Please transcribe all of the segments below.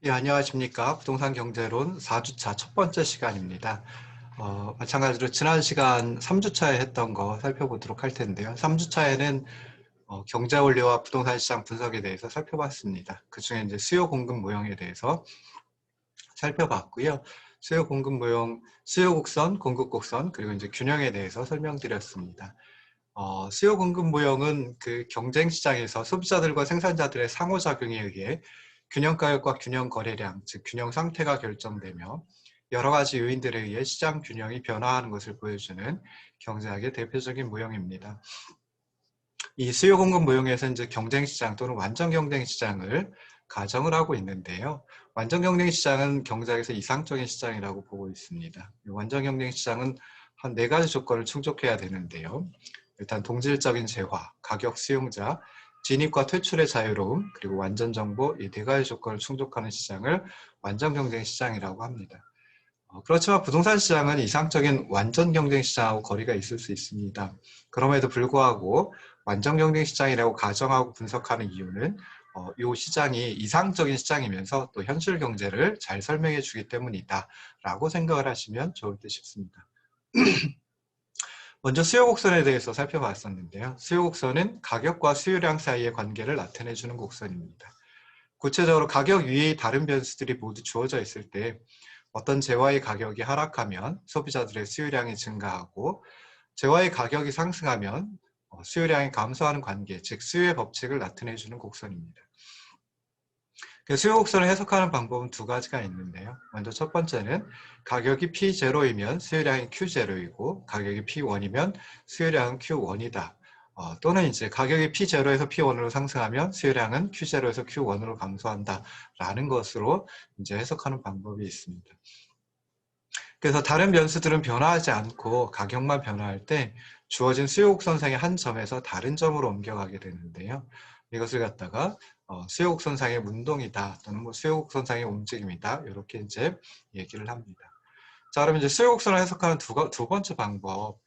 예, 안녕하십니까. 부동산 경제론 4주차 첫 번째 시간입니다. 마찬가지로 지난 시간 3주차에 했던 거 살펴보도록 할 텐데요. 3주차에는 경제 원리와 부동산 시장 분석에 대해서 살펴봤습니다. 그 중에 이제 수요 공급 모형에 대해서 살펴봤고요. 수요 공급 모형, 수요 곡선, 공급 곡선, 그리고 이제 균형에 대해서 설명드렸습니다. 수요 공급 모형은 그 경쟁 시장에서 소비자들과 생산자들의 상호작용에 의해 균형 가격과 균형 거래량, 즉 균형 상태가 결정되며 여러 가지 요인들에 의해 시장 균형이 변화하는 것을 보여주는 경제학의 대표적인 모형입니다. 이 수요 공급 모형에서 이제 경쟁 시장 또는 완전 경쟁 시장을 가정을 하고 있는데요. 완전 경쟁 시장은 경제학에서 이상적인 시장이라고 보고 있습니다. 완전 경쟁 시장은 한 4가지 조건을 충족해야 되는데요. 일단 동질적인 재화, 가격 수용자, 진입과 퇴출의 자유로움, 그리고 완전 정보, 이 4가지 조건을 충족하는 시장을 완전 경쟁 시장이라고 합니다. 그렇지만 부동산 시장은 이상적인 완전 경쟁 시장하고 거리가 있을 수 있습니다. 그럼에도 불구하고 완전 경쟁 시장이라고 가정하고 분석하는 이유는 이 시장이 이상적인 시장이면서 또 현실 경제를 잘 설명해 주기 때문이다 라고 생각을 하시면 좋을 듯 싶습니다. 먼저 수요 곡선에 대해서 살펴봤었는데요. 수요 곡선은 가격과 수요량 사이의 관계를 나타내 주는 곡선입니다. 구체적으로 가격 위의 다른 변수들이 모두 주어져 있을 때 어떤 재화의 가격이 하락하면 소비자들의 수요량이 증가하고 재화의 가격이 상승하면 수요량이 감소하는 관계, 즉 수요의 법칙을 나타내 주는 곡선입니다. 수요 곡선을 해석하는 방법은 2가지가 있는데요. 먼저 첫 번째는 가격이 P0이면 수요량이 Q0이고 가격이 P1이면 수요량은 Q1이다. 또는 이제 가격이 P0에서 P1으로 상승하면 수요량은 Q0에서 Q1으로 감소한다. 라는 것으로 이제 해석하는 방법이 있습니다. 그래서 다른 변수들은 변화하지 않고 가격만 변화할 때 주어진 수요 곡선상의 한 점에서 다른 점으로 옮겨가게 되는데요. 이것을 갖다가 수요 곡선상의 운동이다 또는 뭐 수요 곡선상의 움직임이다 이렇게 이제 얘기를 합니다. 자, 그러면 이제 수요 곡선을 해석하는 두 번째 방법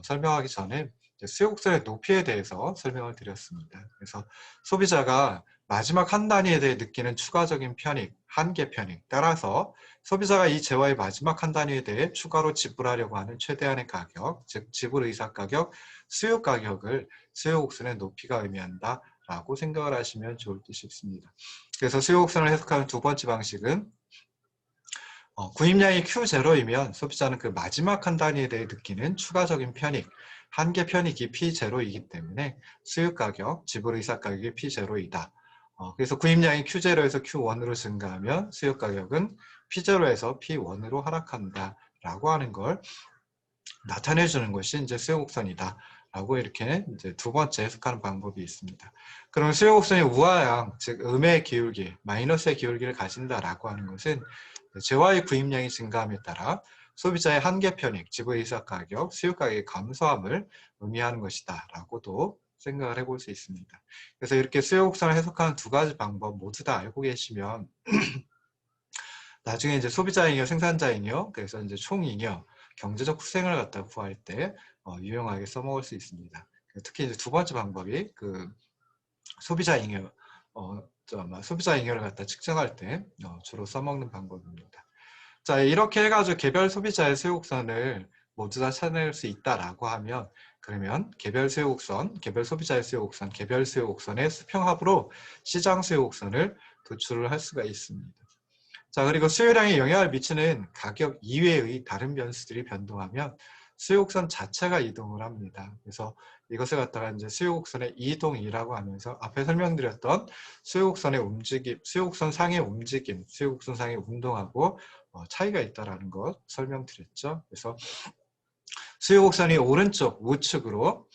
설명하기 전에 수요 곡선의 높이에 대해서 설명을 드렸습니다. 그래서 소비자가 마지막 한 단위에 대해 느끼는 추가적인 편익, 한계 편익 따라서 소비자가 이 재화의 마지막 한 단위에 대해 추가로 지불하려고 하는 최대한의 가격, 즉 지불 의사 가격, 수요 가격을 수요 곡선의 높이가 의미한다 라고 생각을 하시면 좋을 듯 싶습니다. 그래서 수요 곡선을 해석하는 두 번째 방식은 구입량이 Q0이면 소비자는 그 마지막 한 단위에 대해 느끼는 추가적인 편익, 한계 편익이 P0이기 때문에 수요 가격, 지불 의사 가격이 P0이다. 그래서 구입량이 Q0에서 Q1으로 증가하면 수요 가격은 P0에서 P1으로 하락한다 라고 하는 걸 나타내 주는 것이 이제 수요 곡선이다 라고 이렇게 이제 두 번째 해석하는 방법이 있습니다. 그럼 수요 곡선이 우하향, 즉 음의 기울기, 마이너스의 기울기를 가진다라고 하는 것은 재화의 구입량이 증가함에 따라 소비자의 한계 편익, 지불 의사 가격, 수요 가격의 감소함을 의미하는 것이다 라고도 생각을 해볼 수 있습니다. 그래서 이렇게 수요 곡선을 해석하는 2가지 방법 모두 다 알고 계시면 나중에 이제 소비자잉여, 생산자잉여, 그래서 이제 총잉여, 경제적 후생을 갖다 구할 때 유용하게 써먹을 수 있습니다. 특히 이제 2번째 방법이 그 소비자잉여, 소비자잉여를 갖다 측정할 때 주로 써먹는 방법입니다. 자, 이렇게 해가지고 개별 소비자의 수요곡선을 모두 다 찾아낼 수 있다라고 하면 그러면 개별 수요곡선, 개별 소비자의 수요곡선, 개별 수요곡선의 수평합으로 시장 수요곡선을 도출을 할 수가 있습니다. 자, 그리고 수요량에 영향을 미치는 가격 이외의 다른 변수들이 변동하면 수요곡선 자체가 이동을 합니다. 그래서 이것을 갖다가 이제 수요곡선의 이동이라고 하면서 앞에 설명드렸던 수요곡선의 움직임, 수요곡선 상의 움직임, 수요곡선 상의 운동하고 차이가 있다라는 것 설명드렸죠. 그래서 수요곡선이 오른쪽 우측으로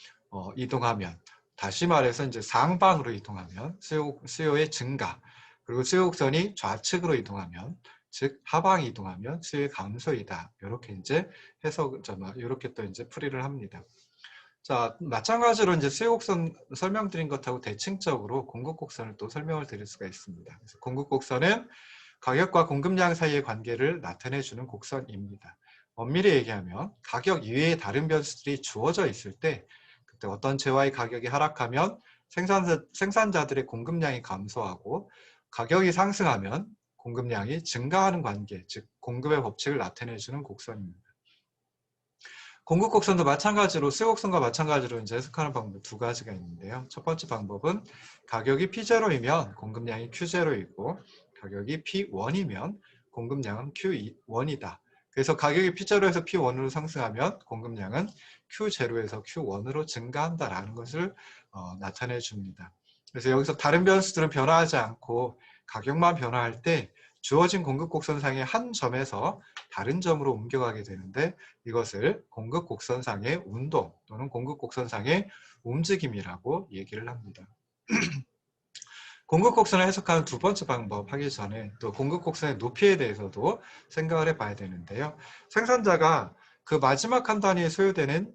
이동하면 다시 말해서 이제 상방으로 이동하면 수요의 증가, 그리고 수요곡선이 좌측으로 이동하면, 즉 하방 이동하면 수요의 감소이다. 이렇게 이제 이렇게 또 이제 풀이를 합니다. 자, 마찬가지로 이제 수요곡선 설명드린 것하고 대칭적으로 공급곡선을 또 설명을 드릴 수가 있습니다. 그래서 공급곡선은 가격과 공급량 사이의 관계를 나타내 주는 곡선입니다. 엄밀히 얘기하면 가격 이외의 다른 변수들이 주어져 있을 때 그때 어떤 재화의 가격이 하락하면 생산자들의 공급량이 감소하고 가격이 상승하면 공급량이 증가하는 관계, 즉 공급의 법칙을 나타내주는 곡선입니다. 공급 곡선도 마찬가지로 수요 곡선과 마찬가지로 이제 해석하는 방법 두 가지가 있는데요. 첫 번째 방법은 가격이 P0이면 공급량이 Q0이고 가격이 P1이면 공급량은 Q1이다. 그래서 가격이 P0에서 P1으로 상승하면 공급량은 Q0에서 Q1으로 증가한다라는 것을 나타내 줍니다. 그래서 여기서 다른 변수들은 변화하지 않고 가격만 변화할 때 주어진 공급 곡선상의 한 점에서 다른 점으로 옮겨가게 되는데 이것을 공급 곡선상의 운동 또는 공급 곡선상의 움직임이라고 얘기를 합니다. 공급 곡선을 해석하는 두 번째 방법 하기 전에 또 공급 곡선의 높이에 대해서도 생각을 해봐야 되는데요. 생산자가 그 마지막 한 단위에 소요되는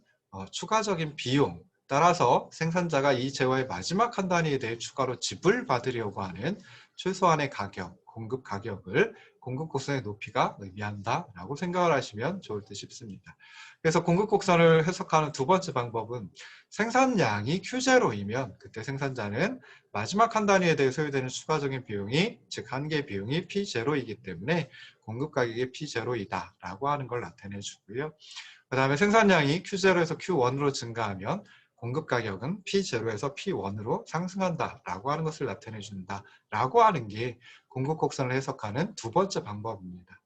추가적인 비용 따라서 생산자가 이 재화의 마지막 한 단위에 대해 추가로 지불받으려고 하는 최소한의 가격, 공급 가격을 공급 곡선의 높이가 의미한다라고 생각을 하시면 좋을 듯 싶습니다. 그래서 공급 곡선을 해석하는 두 번째 방법은 생산량이 Q0이면 그때 생산자는 마지막 한 단위에 대해 소요되는 추가적인 비용이 즉 한계 비용이 P0이기 때문에 공급 가격이 P0이다 라고 하는 걸 나타내 주고요. 그 다음에 생산량이 Q0에서 Q1으로 증가하면 공급 가격은 P0에서 P1으로 상승한다 라고 하는 것을 나타내 준다 라고 하는 게 공급 곡선을 해석하는 두 번째 방법입니다.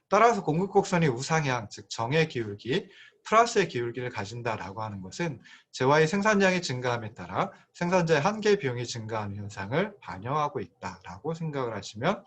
따라서 공급 곡선이 우상향 즉 정의 기울기 플러스의 기울기를 가진다라고 하는 것은 재화의 생산량이 증가함에 따라 생산자의 한계 비용이 증가하는 현상을 반영하고 있다라고 생각을 하시면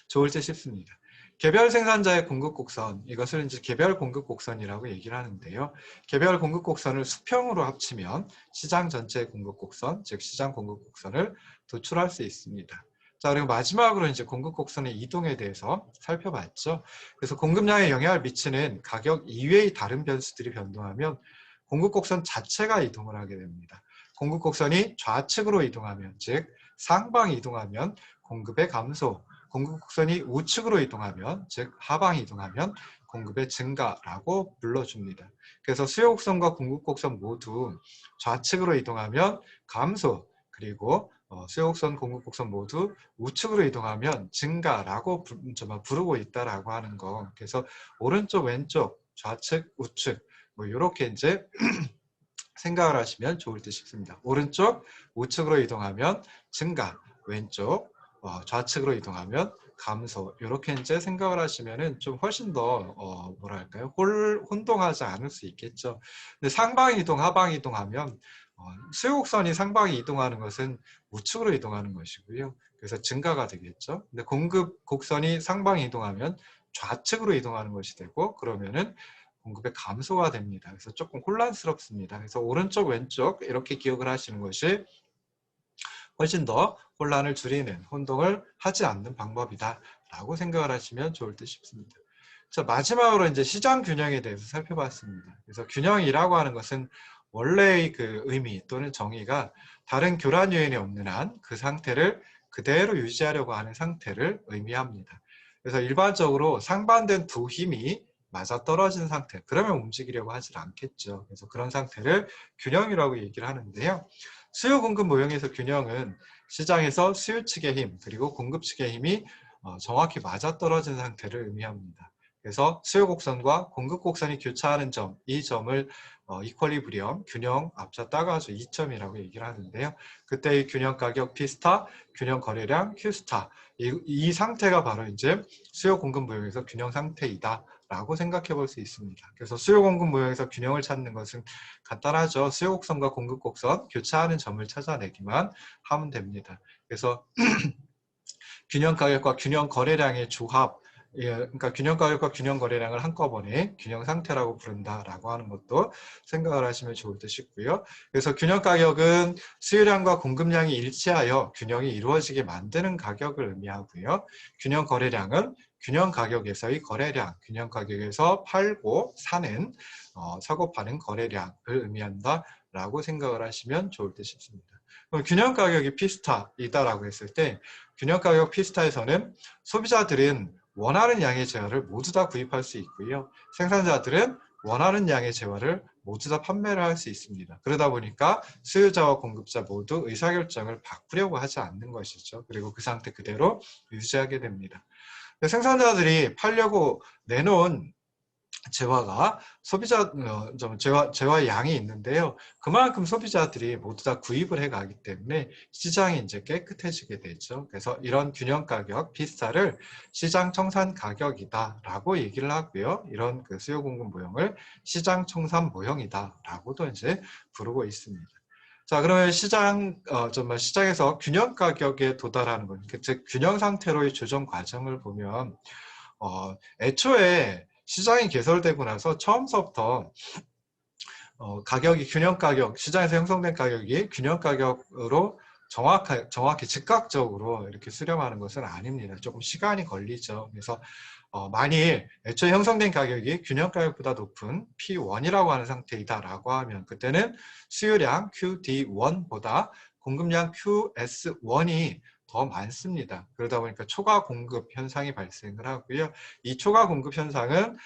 좋을 듯 싶습니다. 개별 생산자의 공급 곡선, 이것을 이제 개별 공급 곡선이라고 얘기를 하는데요. 개별 공급 곡선을 수평으로 합치면 시장 전체의 공급 곡선, 즉 시장 공급 곡선을 도출할 수 있습니다. 자, 그리고 마지막으로 이제 공급 곡선의 이동에 대해서 살펴봤죠. 그래서 공급량에 영향을 미치는 가격 이외의 다른 변수들이 변동하면 공급 곡선 자체가 이동을 하게 됩니다. 공급 곡선이 좌측으로 이동하면, 즉 상방 이동하면 공급의 감소, 공급 곡선이 우측으로 이동하면, 즉 하방 이동하면 공급의 증가라고 불러줍니다. 그래서 수요 곡선과 공급 곡선 모두 좌측으로 이동하면 감소, 그리고 수요 곡선, 공급 곡선 모두 우측으로 이동하면 증가라고 부르고 있다라고 하는 거. 그래서 오른쪽, 왼쪽, 좌측, 우측 뭐 이렇게 이제 생각을 하시면 좋을 듯 싶습니다. 오른쪽, 우측으로 이동하면 증가, 왼쪽, 좌측으로 이동하면 감소. 이렇게 이제 생각을 하시면은 좀 훨씬 더 뭐랄까요? 혼동하지 않을 수 있겠죠. 근데 상방 이동, 하방 이동하면 수요 곡선이 상방이 이동하는 것은 우측으로 이동하는 것이고요. 그래서 증가가 되겠죠. 근데 공급 곡선이 상방 이동하면 좌측으로 이동하는 것이 되고 그러면은 공급의 감소가 됩니다. 그래서 조금 혼란스럽습니다. 그래서 오른쪽, 왼쪽 이렇게 기억을 하시는 것이 훨씬 더 혼란을 줄이는, 혼동을 하지 않는 방법이다 라고 생각을 하시면 좋을 듯 싶습니다. 자, 마지막으로 이제 시장 균형에 대해서 살펴봤습니다. 그래서 균형이라고 하는 것은 원래의 그 의미 또는 정의가 다른 교란 요인이 없는 한 그 상태를 그대로 유지하려고 하는 상태를 의미합니다. 그래서 일반적으로 상반된 두 힘이 맞아떨어진 상태, 그러면 움직이려고 하질 않겠죠. 그래서 그런 상태를 균형이라고 얘기를 하는데요. 수요 공급 모형에서 균형은 시장에서 수요 측의 힘 그리고 공급 측의 힘이 정확히 맞아떨어진 상태를 의미합니다. 그래서 수요 곡선과 공급 곡선이 교차하는 점, 이 점을 이퀄리브리엄, 균형 앞자 따가지고 2점이라고 얘기를 하는데요. 그때의 균형 가격 P스타, 균형 거래량 Q스타, 이 상태가 바로 이제 수요 공급 모형에서 균형 상태이다 라고 생각해 볼 수 있습니다. 그래서 수요 공급 모형에서 균형을 찾는 것은 간단하죠. 수요 곡선과 공급 곡선 교차하는 점을 찾아내기만 하면 됩니다. 그래서 균형 가격과 균형 거래량의 조합, 그러니까 균형 가격과 균형 거래량을 한꺼번에 균형 상태라고 부른다라고 하는 것도 생각을 하시면 좋을 듯 싶고요. 그래서 균형 가격은 수요량과 공급량이 일치하여 균형이 이루어지게 만드는 가격을 의미하고요. 균형 거래량은 균형 가격에서의 거래량, 균형 가격에서 팔고 사는 사고 파는 거래량을 의미한다라고 생각을 하시면 좋을 듯 싶습니다. 그럼 균형 가격이 P스타이다라고 했을 때 균형 가격 P스타에서는 소비자들은 원하는 양의 재화를 모두 다 구입할 수 있고요. 생산자들은 원하는 양의 재화를 모두 다 판매를 할 수 있습니다. 그러다 보니까 수요자와 공급자 모두 의사결정을 바꾸려고 하지 않는 것이죠. 그리고 그 상태 그대로 유지하게 됩니다. 생산자들이 팔려고 내놓은 재화가 재화 양이 있는데요. 그만큼 소비자들이 모두 다 구입을 해가기 때문에 시장이 이제 깨끗해지게 되죠. 그래서 이런 균형 가격 비스타를 시장 청산 가격이다라고 얘기를 하고요. 이런 그 수요 공급 모형을 시장 청산 모형이다라고도 이제 부르고 있습니다. 자, 그러면 시장에서 균형 가격에 도달하는 것, 즉 균형 상태로의 조정 과정을 보면 애초에 시장이 개설되고 나서 처음서부터 가격이 균형 가격, 시장에서 형성된 가격이 균형 가격으로 정확히 즉각적으로 이렇게 수렴하는 것은 아닙니다. 조금 시간이 걸리죠. 그래서 만일 애초에 형성된 가격이 균형 가격보다 높은 P1이라고 하는 상태이다라고 하면 그때는 수요량 QD1보다 공급량 QS1이 더 많습니다. 그러다 보니까 초과 공급 현상이 발생을 하고요. 이 초과 공급 현상은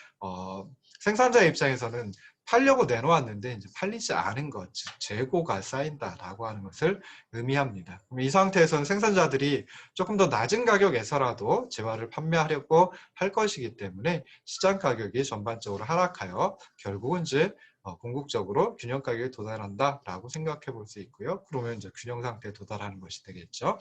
생산자 입장에서는 팔려고 내놓았는데 이제 팔리지 않은 것, 즉 재고가 쌓인다라고 하는 것을 의미합니다. 그럼 이 상태에서는 생산자들이 조금 더 낮은 가격에서라도 재화를 판매하려고 할 것이기 때문에 시장 가격이 전반적으로 하락하여 결국은 이제 궁극적으로 균형 가격에 도달한다라고 생각해 볼 수 있고요. 그러면 이제 균형 상태에 도달하는 것이 되겠죠.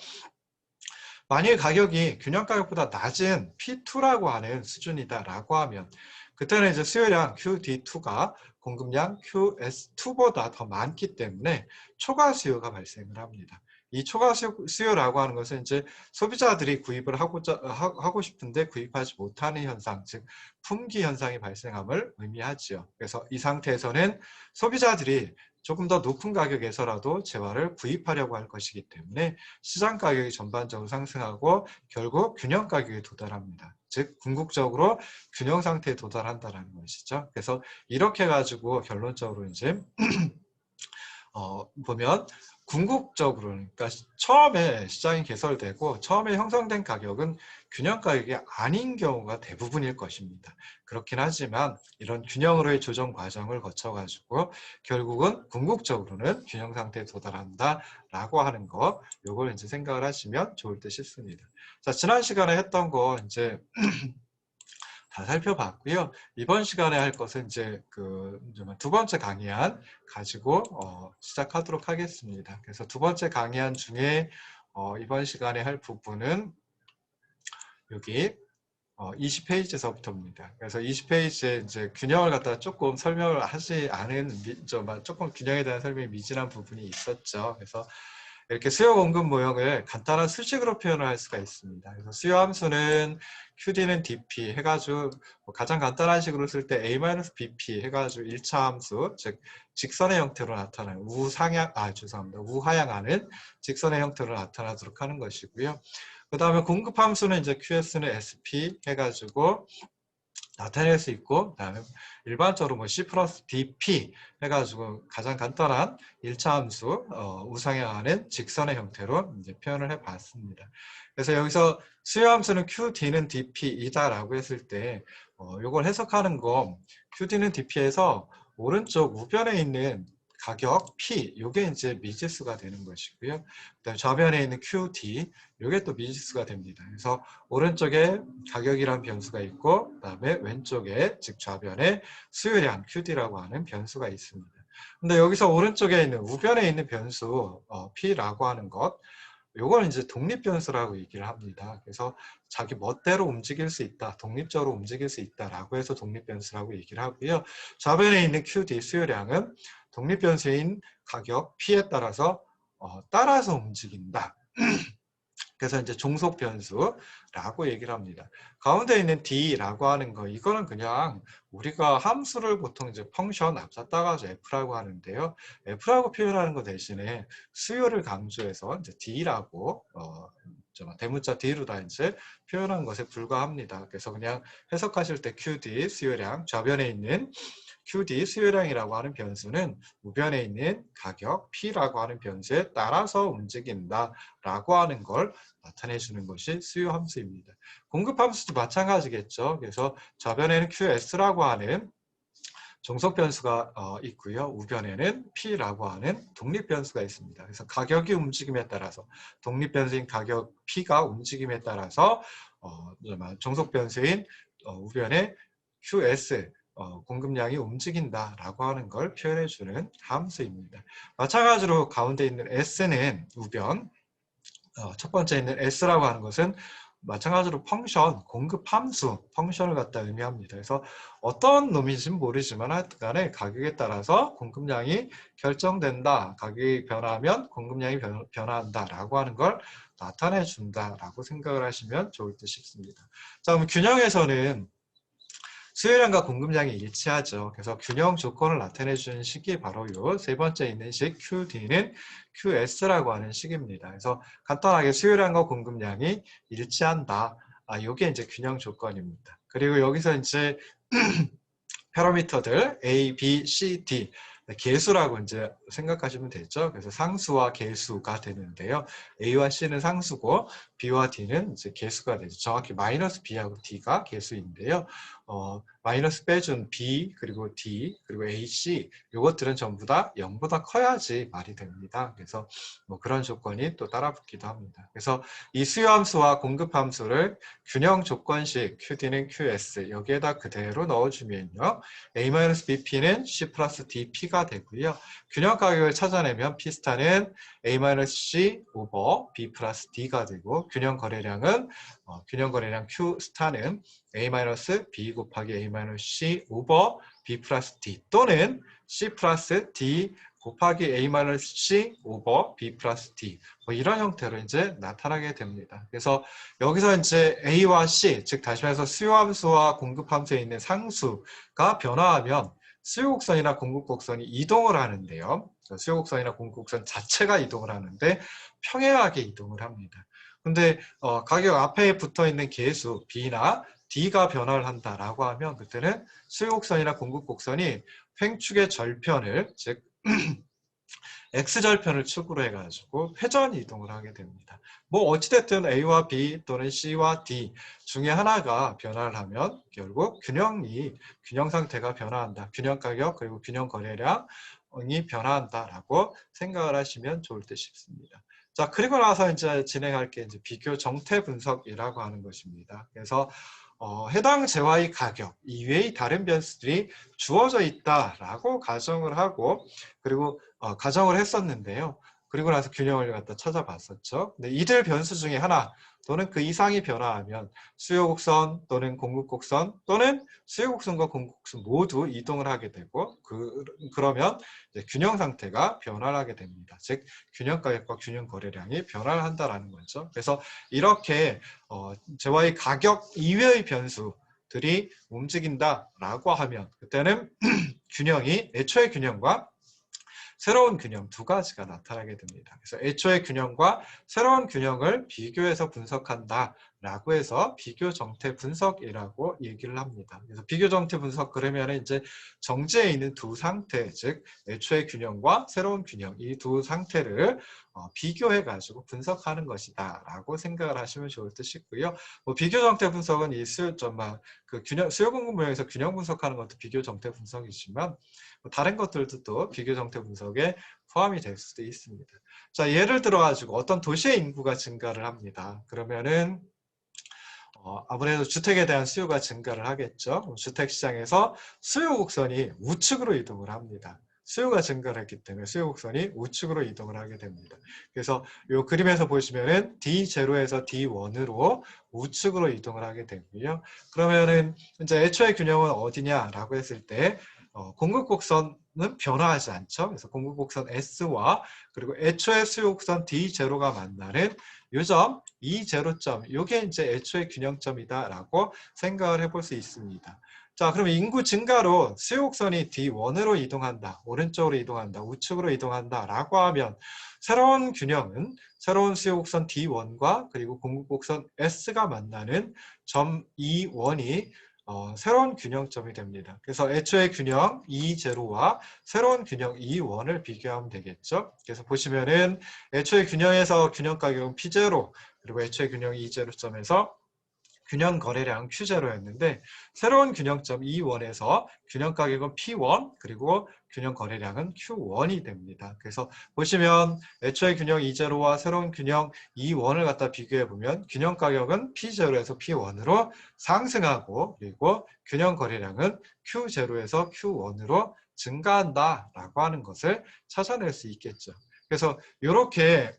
만일 가격이 균형 가격보다 낮은 P2라고 하는 수준이다라고 하면 그때는 이제 수요량 QD2가 공급량 QS2보다 더 많기 때문에 초과 수요가 발생을 합니다. 이 초과 수요라고 하는 것은 이제 소비자들이 구입을 하고 싶은데 구입하지 못하는 현상, 즉 품귀 현상이 발생함을 의미하지요. 그래서 이 상태에서는 소비자들이 조금 더 높은 가격에서라도 재화를 구입하려고 할 것이기 때문에 시장 가격이 전반적으로 상승하고 결국 균형 가격에 도달합니다. 즉 궁극적으로 균형 상태에 도달한다는 것이죠. 그래서 이렇게 가지고 결론적으로 이제 보면 궁극적으로 그러니까 처음에 시장이 개설되고 처음에 형성된 가격은 균형 가격이 아닌 경우가 대부분일 것입니다. 그렇긴 하지만 이런 균형으로의 조정 과정을 거쳐가지고 결국은 궁극적으로는 균형 상태에 도달한다라고 하는 거, 요걸 이제 생각을 하시면 좋을 듯 싶습니다. 자, 지난 시간에 했던 거 이제 다 살펴봤고요. 이번 시간에 할 것은 이제 두 번째 강의안 가지고 시작하도록 하겠습니다. 그래서 두 번째 강의안 중에 이번 시간에 할 부분은 여기 20페이지에서부터입니다. 그래서 20페이지에 이제 균형을 갖다 조금 설명을 하지 않은 조금 균형에 대한 설명이 미진한 부분이 있었죠. 그래서 이렇게 수요 공급 모형을 간단한 수식으로 표현을 할 수가 있습니다. 그래서 수요 함수는 QD는 DP 해가지고 가장 간단한 식으로 쓸 때 A-BP 해가지고 1차 함수, 즉 직선의 형태로 나타나는 우하향하는 직선의 형태로 나타나도록 하는 것이고요. 그 다음에 공급 함수는 이제 QS는 SP 해가지고 나타낼 수 있고, 그다음에 일반적으로 뭐 C 플러스 DP 해가지고 가장 간단한 1차 함수 우상향하는 직선의 형태로 이제 표현을 해봤습니다. 그래서 여기서 수요 함수는 QD는 DP이다라고 했을 때 이걸 해석하는 거 QD는 DP에서 오른쪽 우변에 있는 가격 P, 요게 이제 미지수가 되는 것이고요. 그다음에 좌변에 있는 QD, 요게 또 미지수가 됩니다. 그래서 오른쪽에 가격이란 변수가 있고, 그다음에 왼쪽에 즉 좌변에 수요량 QD라고 하는 변수가 있습니다. 근데 여기서 오른쪽에 있는 우변에 있는 변수 P라고 하는 것, 요걸 이제 독립변수라고 얘기를 합니다. 그래서 자기 멋대로 움직일 수 있다, 독립적으로 움직일 수 있다라고 해서 독립변수라고 얘기를 하고요. 좌변에 있는 QD 수요량은 독립변수인 가격 P에 따라서 움직인다. 그래서 이제 종속 변수라고 얘기를 합니다. 가운데 있는 D라고 하는 거, 이거는 그냥 우리가 함수를 보통 이제 펑션 앞서 따가서 F라고 하는데요. F라고 표현하는 거 대신에 수요를 강조해서 이제 D라고 대문자 D로 다 이제 표현한 것에 불과합니다. 그래서 그냥 해석하실 때 QD 수요량, 좌변에 있는 QD 수요량이라고 하는 변수는 우변에 있는 가격 P라고 하는 변수에 따라서 움직인다라고 하는 걸 나타내 주는 것이 수요 함수입니다. 공급 함수도 마찬가지겠죠. 그래서 좌변에는 QS라고 하는 종속 변수가 있고요. 우변에는 P라고 하는 독립 변수가 있습니다. 그래서 가격이 움직임에 따라서 독립 변수인 가격 P가 움직임에 따라서 종속 변수인 우변의 QS 공급량이 움직인다라고 하는 걸 표현해주는 함수입니다. 마찬가지로 가운데 있는 S는 우변, 첫 번째 있는 S라고 하는 것은 마찬가지로 펑션, 공급 함수, 펑션을 갖다 의미합니다. 그래서 어떤 놈인지는 모르지만 하여튼간에 가격에 따라서 공급량이 결정된다. 가격이 변하면 공급량이 변화한다라고 하는 걸 나타내 준다라고 생각을 하시면 좋을 듯 싶습니다. 자, 그럼 균형에서는 수요량과 공급량이 일치하죠. 그래서 균형 조건을 나타내 주는 식이 바로 이 세 번째 있는 식 QD는 QS라고 하는 식입니다. 그래서 간단하게 수요량과 공급량이 일치한다. 이게 이제 균형 조건입니다. 그리고 여기서 이제 패러미터들 A, B, C, D 개수라고 이제 생각하시면 되죠. 그래서 상수와 개수가 되는데요. A와 C는 상수고 B와 D는 이제 개수가 되죠. 정확히 마이너스 B하고 D가 개수인데요. 마이너스 빼준 B 그리고 D 그리고 A, C 이것들은 전부 다 0보다 커야지 말이 됩니다. 그래서 뭐 그런 조건이 또 따라붙기도 합니다. 그래서 이 수요함수와 공급함수를 균형 조건식 QD는 QS 여기에다 그대로 넣어주면요. A-BP는 C 플러스 DP가 되고요. 균형 가격을 찾아내면 P스타는 A-C 오버 B 플러스 D가 되고 균형 거래량은 균형 거래량 Q스타는 A-B 곱하기 A-C 오버 B 플러스 D 또는 C 플러스 D 곱하기 A-C 오버 B 플러스 D 뭐 이런 형태로 이제 나타나게 됩니다. 그래서 여기서 이제 A와 C 즉 다시 말해서 수요함수와 공급함수에 있는 상수가 변화하면 수요곡선이나 공급곡선이 이동을 하는데요. 수요곡선이나 공급곡선 자체가 이동을 하는데 평행하게 이동을 합니다. 근데 가격 앞에 붙어 있는 개수 B나 D가 변화를 한다라고 하면 그때는 수요곡선이나 공급곡선이 횡축의 절편을 즉 X절편을 축으로 해가지고 회전 이동을 하게 됩니다. 뭐 어찌됐든 A와 B 또는 C와 D 중에 하나가 변화를 하면 결국 균형 상태가 변화한다. 균형 가격 그리고 균형 거래량이 변화한다라고 생각을 하시면 좋을 듯 싶습니다. 자, 그리고 나서 이제 진행할 게 이제 비교 정태 분석이라고 하는 것입니다. 그래서 해당 재화의 가격 이외의 다른 변수들이 주어져 있다라고 가정을 하고 그리고 가정을 했었는데요. 그리고 나서 균형을 갖다 찾아봤었죠. 근데 이들 변수 중에 하나 또는 그 이상이 변화하면 수요곡선 또는 공급곡선 또는 수요곡선과 공급곡선 모두 이동을 하게 되고 그러면 이제 균형 상태가 변화를 하게 됩니다. 즉 균형 가격과 균형 거래량이 변화를 한다라는 거죠. 그래서 이렇게 재화의 가격 이외의 변수들이 움직인다라고 하면 그때는 균형이 애초의 균형과 새로운 균형 두 가지가 나타나게 됩니다. 그래서 애초의 균형과 새로운 균형을 비교해서 분석한다라고 해서 비교 정태 분석이라고 얘기를 합니다. 그래서 비교 정태 분석 그러면 이제 정지에 있는 두 상태, 즉 애초의 균형과 새로운 균형 이 두 상태를 비교해 가지고 분석하는 것이다라고 생각을 하시면 좋을 듯 싶고요. 뭐 비교 정태 분석은 이 수요 공급 모형에서 균형 분석하는 것도 비교 정태 분석이지만 다른 것들도 또 비교 정태 분석에 포함이 될 수도 있습니다. 자, 예를 들어 가지고 어떤 도시의 인구가 증가를 합니다. 그러면은 아무래도 주택에 대한 수요가 증가를 하겠죠. 주택시장에서 수요 곡선이 우측으로 이동을 합니다. 수요가 증가를 했기 때문에 수요 곡선이 우측으로 이동을 하게 됩니다. 그래서 이 그림에서 보시면은 D0에서 D1으로 우측으로 이동을 하게 되고요. 그러면은 이제 애초의 균형은 어디냐라고 했을 때 공급 곡선은 변화하지 않죠. 그래서 공급 곡선 S와 그리고 애초의 수요 곡선 D0가 만나는 요점 E0점 이게 이제 애초의 균형점이다라고 생각을 해볼 수 있습니다. 자, 그럼 인구 증가로 수요 곡선이 D1으로 이동한다, 오른쪽으로 이동한다, 우측으로 이동한다 라고 하면 새로운 균형은 새로운 수요 곡선 D1과 그리고 공급 곡선 S가 만나는 점 E1이 새로운 균형점이 됩니다. 그래서 애초의 균형 E0와 새로운 균형 E1을 비교하면 되겠죠. 그래서 보시면은 애초의 균형에서 균형 가격은 P0 그리고 애초의 균형 E0점에서 균형 거래량 Q0였는데 새로운 균형점 E1에서 균형 가격은 P1 그리고 균형 거래량은 Q1이 됩니다. 그래서 보시면 애초에 균형 E0와 새로운 균형 E1을 갖다 비교해 보면 균형 가격은 P0에서 P1으로 상승하고 그리고 균형 거래량은 Q0에서 Q1으로 증가한다라고 하는 것을 찾아낼 수 있겠죠. 그래서 이렇게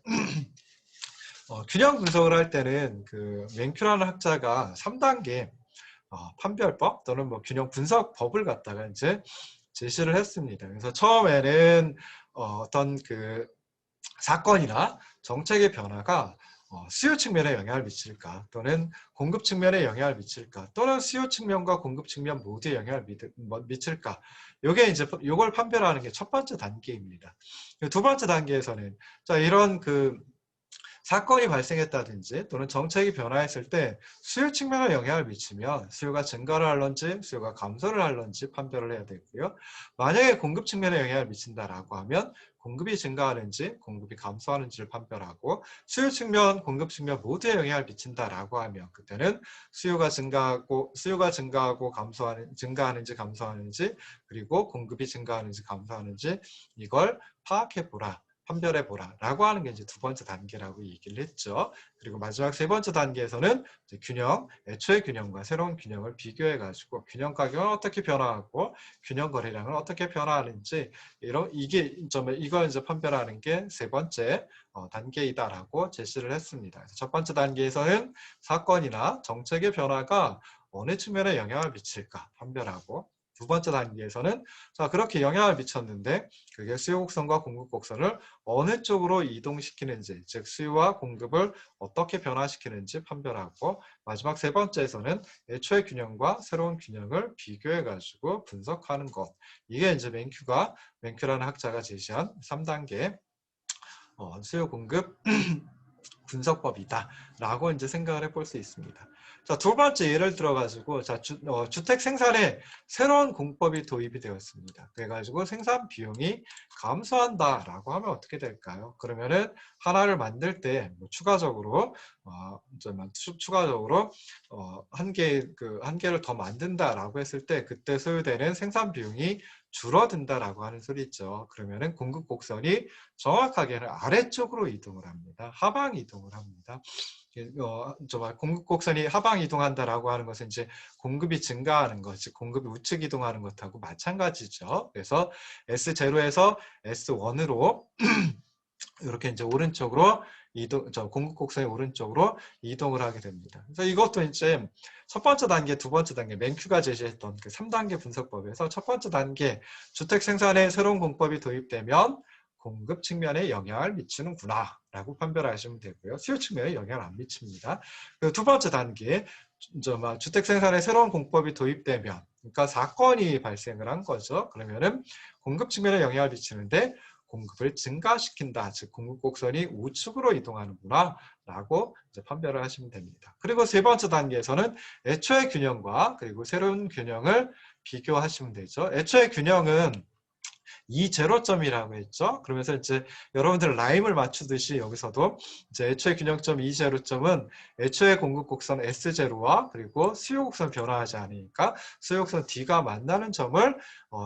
균형 분석을 할 때는 그 맹큐라는 학자가 3단계 판별법 또는 뭐 균형 분석법을 갖다가 이제 제시를 했습니다. 그래서 처음에는 어떤 그 사건이나 정책의 변화가 수요 측면에 영향을 미칠까 또는 공급 측면에 영향을 미칠까 또는 수요 측면과 공급 측면 모두에 영향을 미칠까 요게 이제 요걸 판별하는 게 첫 번째 단계입니다. 두 번째 단계에서는 자 이런 그 사건이 발생했다든지 또는 정책이 변화했을 때 수요 측면에 영향을 미치면 수요가 증가를 할런지 수요가 감소를 할런지 판별을 해야 되고요. 만약에 공급 측면에 영향을 미친다라고 하면 공급이 증가하는지 공급이 감소하는지를 판별하고 수요 측면, 공급 측면 모두에 영향을 미친다라고 하면 그때는 수요가 증가하고 증가하는지 감소하는지 그리고 공급이 증가하는지 감소하는지 이걸 파악해 보라. 판별해보라 라고 하는 게 이제 두 번째 단계라고 얘기를 했죠. 그리고 마지막 세 번째 단계에서는 이제 균형, 애초의 균형과 새로운 균형을 비교해가지고 균형 가격은 어떻게 변화하고 균형 거래량은 어떻게 변화하는지 이걸 이제 판별하는 게 세 번째 단계이다라고 제시를 했습니다. 그래서 첫 번째 단계에서는 사건이나 정책의 변화가 어느 측면에 영향을 미칠까 판별하고 두 번째 단계에서는 자 그렇게 영향을 미쳤는데 그게 수요 곡선과 공급 곡선을 어느 쪽으로 이동시키는지 즉 수요와 공급을 어떻게 변화시키는지 판별하고 마지막 세 번째에서는 애초의 균형과 새로운 균형을 비교해 가지고 분석하는 것 이게 이제 맹큐라는 학자가 제시한 3단계 수요 공급 분석법이다 라고 이제 생각을 해볼 수 있습니다. 자, 두 번째 예를 들어가지고 주택 생산에 새로운 공법이 도입이 되었습니다. 그래가지고 생산 비용이 감소한다라고 하면 어떻게 될까요? 그러면은 하나를 만들 때 뭐 추가적으로 한 개를 더 만든다라고 했을 때 그때 소요되는 생산 비용이 줄어든다라고 하는 소리죠. 그러면은 공급 곡선이 정확하게는 아래쪽으로 이동을 합니다. 하방 이동을 합니다. 공급 곡선이 하방 이동한다라고 하는 것은 이제 공급이 증가하는 것, 즉 공급이 우측 이동하는 것하고 마찬가지죠. 그래서 S0에서 S1으로 이렇게 이제 오른쪽으로 공급 곡선의 오른쪽으로 이동을 하게 됩니다. 그래서 이것도 이제 첫 번째 단계, 두 번째 단계, 맹큐가 제시했던 그 3단계 분석법에서 첫 번째 단계 주택 생산에 새로운 공법이 도입되면 공급 측면에 영향을 미치는구나 라고 판별하시면 되고요. 수요 측면에 영향을 안 미칩니다. 두 번째 단계 주택 생산에 새로운 공법이 도입되면 그러니까 사건이 발생을 한 거죠. 그러면은 공급 측면에 영향을 미치는데 공급을 증가시킨다. 즉 공급 곡선이 우측으로 이동하는구나 라고 이제 판별을 하시면 됩니다. 그리고 세 번째 단계에서는 애초의 균형과 그리고 새로운 균형을 비교하시면 되죠. 애초의 균형은 이 제로점이라고 했죠. 그러면서 이제 여러분들 라임을 맞추듯이 여기서도 이제 애초의 균형점 이 제로점은 애초의 공급 곡선 S0와 그리고 수요 곡선 변화하지 않으니까 수요 곡선 D가 만나는 점을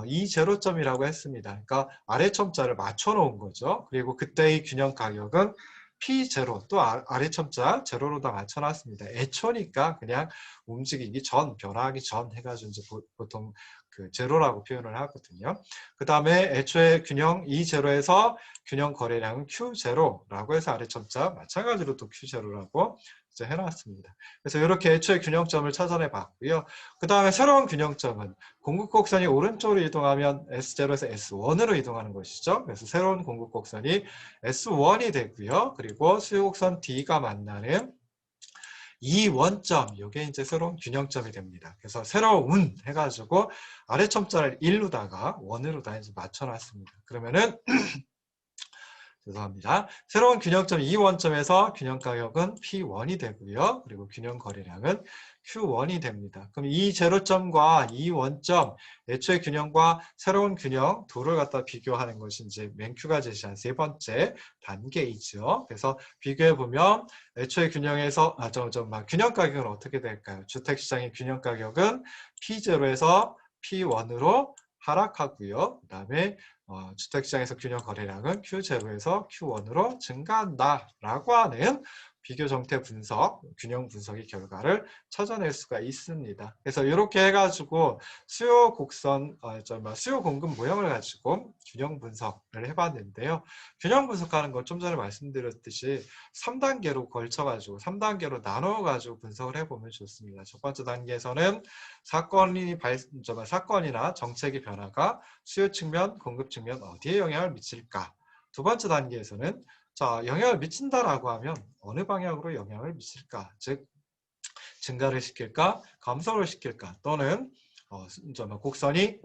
이 제로점이라고 했습니다. 그러니까 아래 첨자를 맞춰 놓은 거죠. 그리고 그때의 균형 가격은 P0 또 아래 첨자 제로로 다 맞춰놨습니다. 애초니까 그냥 움직이기 전, 변화하기 전 해가지고 이제 보통 그 제로라고 표현을 하거든요. 그 다음에 애초에 균형 E0에서 균형 거래량은 Q0라고 해서 아래 첨자 마찬가지로 또 Q0라고 이제 해놨습니다. 그래서 이렇게 애초에 균형점을 찾아내 봤고요. 그 다음에 새로운 균형점은 공급 곡선이 오른쪽으로 이동하면 S0에서 S1으로 이동하는 것이죠. 그래서 새로운 공급 곡선이 S1이 되고요. 그리고 수요 곡선 D가 만나는 이 원점, 이게 이제 새로운 균형점이 됩니다. 그래서 새로운 해가지고 아래 첨자를 1로다가 원으로 다 이제 맞춰놨습니다. 그러면은 죄송합니다. 새로운 균형점 E 원점에서 균형가격은 P1이 되고요. 그리고 균형거래량은 Q1이 됩니다. 그럼 이 제로점과 이 원점, 애초의 균형과 새로운 균형 둘을 갖다 비교하는 것이 이제 맨큐가 제시한 세 번째 단계이죠. 그래서 비교해보면 애초의 균형에서, 균형 가격은 어떻게 될까요? 주택시장의 균형 가격은 P0에서 P1으로 하락하고요. 그 다음에 주택시장에서 균형 거래량은 Q0에서 Q1으로 증가한다라고 하는 비교 정태 분석, 균형 분석의 결과를 찾아낼 수가 있습니다. 그래서 이렇게 해가지고 수요 곡선, 수요 공급 모형을 가지고 균형 분석을 해봤는데요. 균형 분석하는 건 좀 전에 말씀드렸듯이 3단계로 걸쳐가지고 3단계로 나눠가지고 분석을 해보면 좋습니다. 첫 번째 단계에서는 사건이나 정책의 변화가 수요 측면, 공급 측면 어디에 영향을 미칠까? 두 번째 단계에서는 영향을 미친다라고 하면 어느 방향으로 영향을 미칠까? 즉, 증가를 시킬까? 감소를 시킬까? 또는 곡선을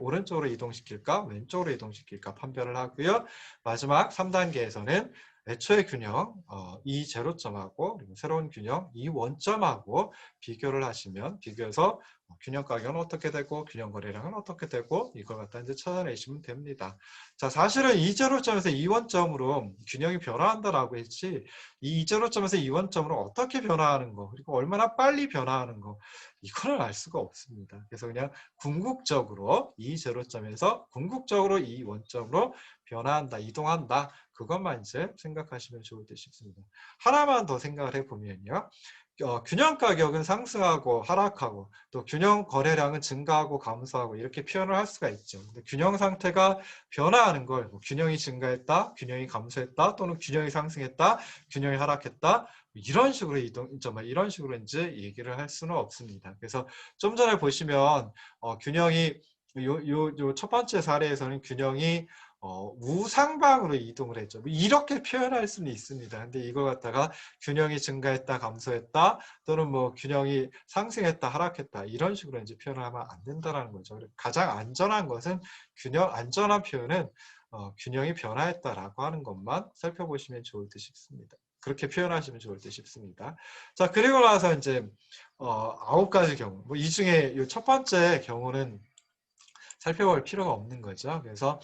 오른쪽으로 이동시킬까? 왼쪽으로 이동시킬까? 판별을 하고요. 마지막 3단계에서는 애초의 균형, 이 제로점하고 그리고 새로운 균형, 이 원점하고 비교를 하시면 비교해서 균형 가격은 어떻게 되고 균형 거래량은 어떻게 되고 이걸 갖다 이제 찾아내시면 됩니다. 자, 사실은 이 제로점에서 이 원점으로 균형이 변화한다라고 했지 이 제로점에서 이 원점으로 어떻게 변화하는 거 그리고 얼마나 빨리 변화하는 거 이거는 알 수가 없습니다. 그래서 그냥 궁극적으로 이 제로점에서 궁극적으로 이 원점으로 변화한다, 이동한다. 그것만 이제 생각하시면 좋을 듯 싶습니다. 하나만 더 생각을 해보면요. 균형 가격은 상승하고 하락하고 또 균형 거래량은 증가하고 감소하고 이렇게 표현을 할 수가 있죠. 근데 균형 상태가 변화하는 걸 균형이 증가했다, 균형이 감소했다, 또는 균형이 상승했다, 균형이 하락했다 이런 식으로 이런 식으로 이제 얘기를 할 수는 없습니다. 그래서 좀 전에 보시면 균형이 요 첫 번째 사례에서는 균형이 우상방으로 이동을 했죠. 이렇게 표현할 수는 있습니다. 근데 이걸 갖다가 균형이 증가했다, 감소했다, 또는 균형이 상승했다, 하락했다 이런 식으로 이제 표현을 하면 안 된다라는 거죠. 가장 안전한 것은 안전한 표현은 균형이 변화했다라고 하는 것만 살펴보시면 좋을 듯 싶습니다. 그렇게 표현하시면 좋을 듯 싶습니다. 자, 그리고 나서 이제 9가지 경우, 이 중에 이 첫 번째 경우는 살펴볼 필요가 없는 거죠. 그래서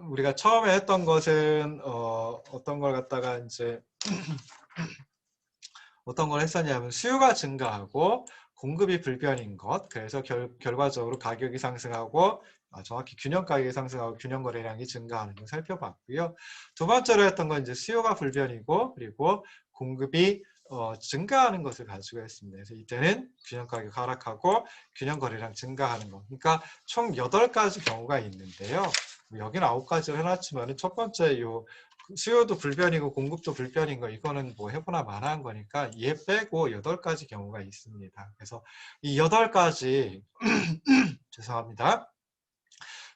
우리가 처음에 했던 것은 어떤 걸 갖다가 이제 어떤 걸 했었냐면 수요가 증가하고 공급이 불변인 것. 그래서 결과적으로 가격이 상승하고 정확히 균형 가격이 상승하고 균형 거래량이 증가하는 걸 살펴봤고요. 두 번째로 했던 건 이제 수요가 불변이고 그리고 공급이 증가하는 것을 가지고 했습니다. 그래서 이때는 균형 가격 하락하고 균형 거래량 증가하는 것. 그러니까 총 8가지 경우가 있는데요. 여기는 9가지를 해놨지만 첫 번째 수요도 불변이고 공급도 불변인 거 이거는 해보나 마나한 거니까 얘 빼고 8가지 경우가 있습니다. 그래서 이 8가지 죄송합니다.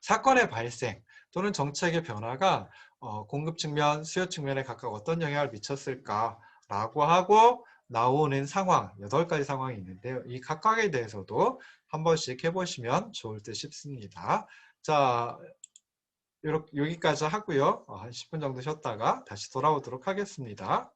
사건의 발생 또는 정책의 변화가 공급 측면, 수요 측면에 각각 어떤 영향을 미쳤을까라고 하고 나오는 상황, 8가지 상황이 있는데요. 이 각각에 대해서도 한 번씩 해보시면 좋을 듯 싶습니다. 자, 여기까지 하고요. 한 10분 정도 쉬었다가 다시 돌아오도록 하겠습니다.